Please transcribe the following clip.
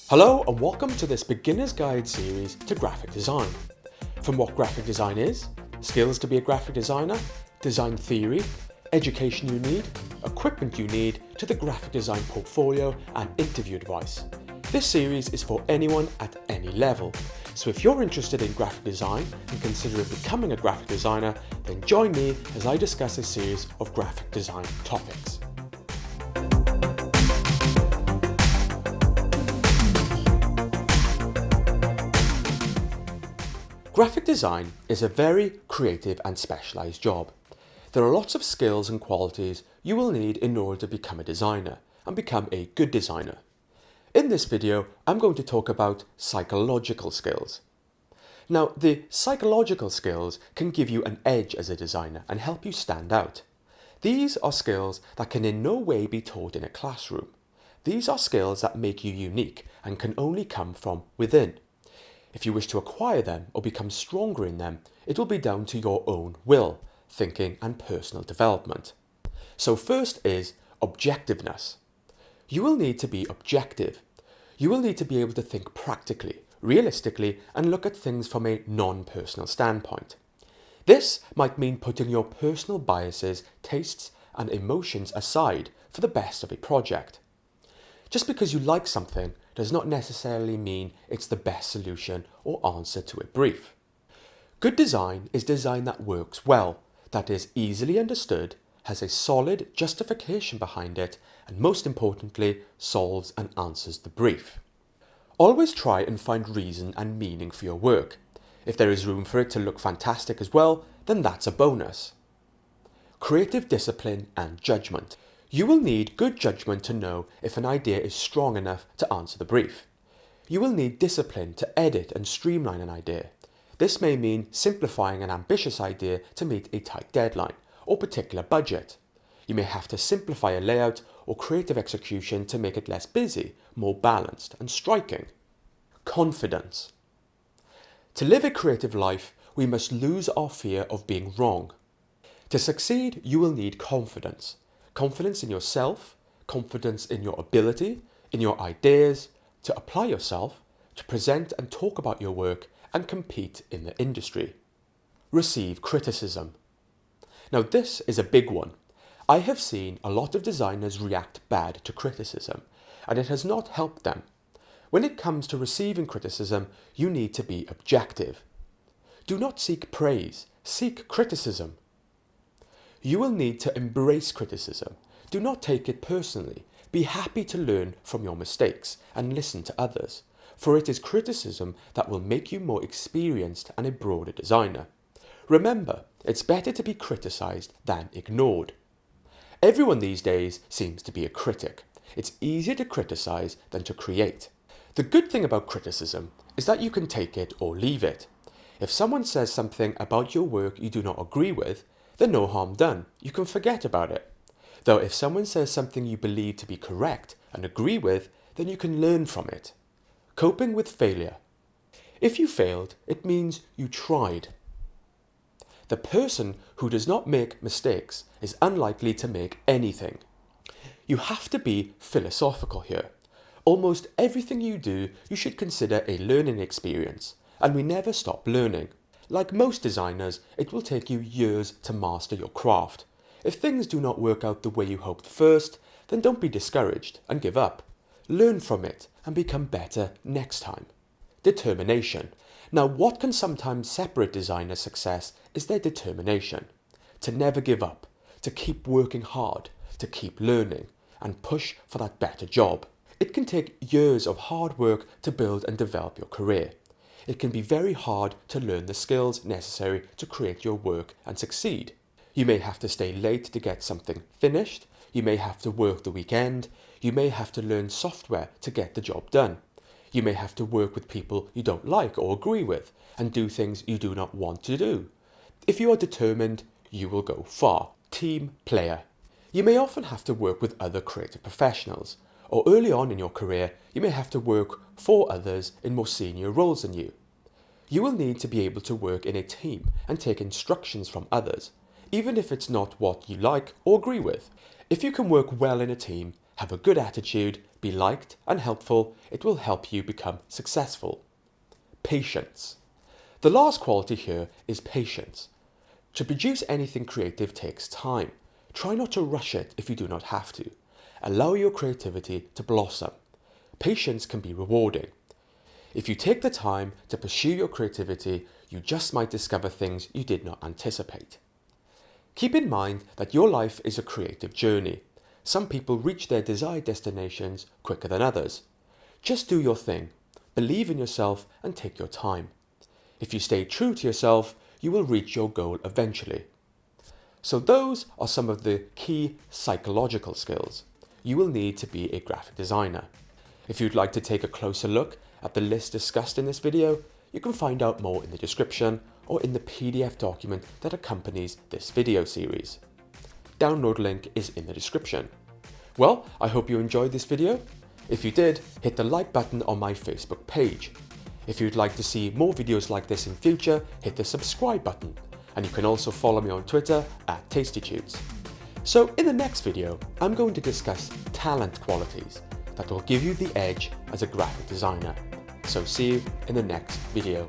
Hello and welcome to this beginner's guide series to graphic design. From what graphic design is, skills to be a graphic designer, design theory, education you need, equipment you need, to the graphic design portfolio and interview advice. This series is for anyone at any level, so if you're interested in graphic design and consider becoming a graphic designer, then join me as I discuss a series of graphic design topics. Graphic design is a very creative and specialised job. There are lots of skills and qualities you will need in order to become a designer and become a good designer. In this video, I'm going to talk about psychological skills. Now, the psychological skills can give you an edge as a designer and help you stand out. These are skills that can in no way be taught in a classroom. These are skills that make you unique and can only come from within. If you wish to acquire them or become stronger in them, it will be down to your own will, thinking and personal development. So first is objectiveness. You will need to be objective. You will need to be able to think practically, realistically, and look at things from a non-personal standpoint. This might mean putting your personal biases, tastes, and emotions aside for the best of a project. Just because you like something does not necessarily mean it's the best solution or answer to a brief. Good design is design that works well, that is easily understood, has a solid justification behind it, and most importantly, solves and answers the brief. Always try and find reason and meaning for your work. If there is room for it to look fantastic as well, then that's a bonus. Creative discipline and judgment. You will need good judgment to know if an idea is strong enough to answer the brief. You will need discipline to edit and streamline an idea. This may mean simplifying an ambitious idea to meet a tight deadline or particular budget. You may have to simplify a layout or creative execution to make it less busy, more balanced and striking. Confidence. To live a creative life, we must lose our fear of being wrong. To succeed, you will need confidence. Confidence in yourself, confidence in your ability, in your ideas, to apply yourself, to present and talk about your work and compete in the industry. Receive criticism. Now this is a big one. I have seen a lot of designers react bad to criticism, and it has not helped them. When it comes to receiving criticism, you need to be objective. Do not seek praise, seek criticism. You will need to embrace criticism. Do not take it personally. Be happy to learn from your mistakes and listen to others, for it is criticism that will make you more experienced and a broader designer. Remember, it's better to be criticised than ignored. Everyone these days seems to be a critic. It's easier to criticise than to create. The good thing about criticism is that you can take it or leave it. If someone says something about your work you do not agree with, then no harm done. You can forget about it. Though if someone says something you believe to be correct and agree with, then you can learn from it. Coping with failure. If you failed, it means you tried. The person who does not make mistakes is unlikely to make anything. You have to be philosophical here. Almost everything you do, you should consider a learning experience, and we never stop learning. Like most designers, it will take you years to master your craft. If things do not work out the way you hoped first, then don't be discouraged and give up. Learn from it and become better next time. Determination. Now, what can sometimes separate designers' success is their determination. To never give up, to keep working hard, to keep learning, and push for that better job. It can take years of hard work to build and develop your career. It can be very hard to learn the skills necessary to create your work and succeed. You may have to stay late to get something finished. You may have to work the weekend. You may have to learn software to get the job done. You may have to work with people you don't like or agree with and do things you do not want to do. If you are determined, you will go far. Team player. You may often have to work with other creative professionals, or early on in your career, you may have to work for others in more senior roles than you. You will need to be able to work in a team and take instructions from others, even if it's not what you like or agree with. If you can work well in a team, Have a good attitude, be liked and helpful. It will help you become successful. Patience. The last quality here is patience. To produce anything creative takes time. Try not to rush it if you do not have to. Allow your creativity to blossom. Patience can be rewarding. If you take the time to pursue your creativity, you just might discover things you did not anticipate. Keep in mind that your life is a creative journey. Some people reach their desired destinations quicker than others. Just do your thing, believe in yourself and take your time. If you stay true to yourself, you will reach your goal eventually. So those are some of the key psychological skills you will need to be a graphic designer. If you'd like to take a closer look at the list discussed in this video, you can find out more in the description or in the PDF document that accompanies this video series. Download link is in the description. Well, I hope you enjoyed this video. If you did, hit the like button on my Facebook page. If you'd like to see more videos like this in future, hit the subscribe button. And you can also follow me on Twitter @Tastytudes. So in the next video, I'm going to discuss talent qualities that will give you the edge as a graphic designer. So see you in the next video.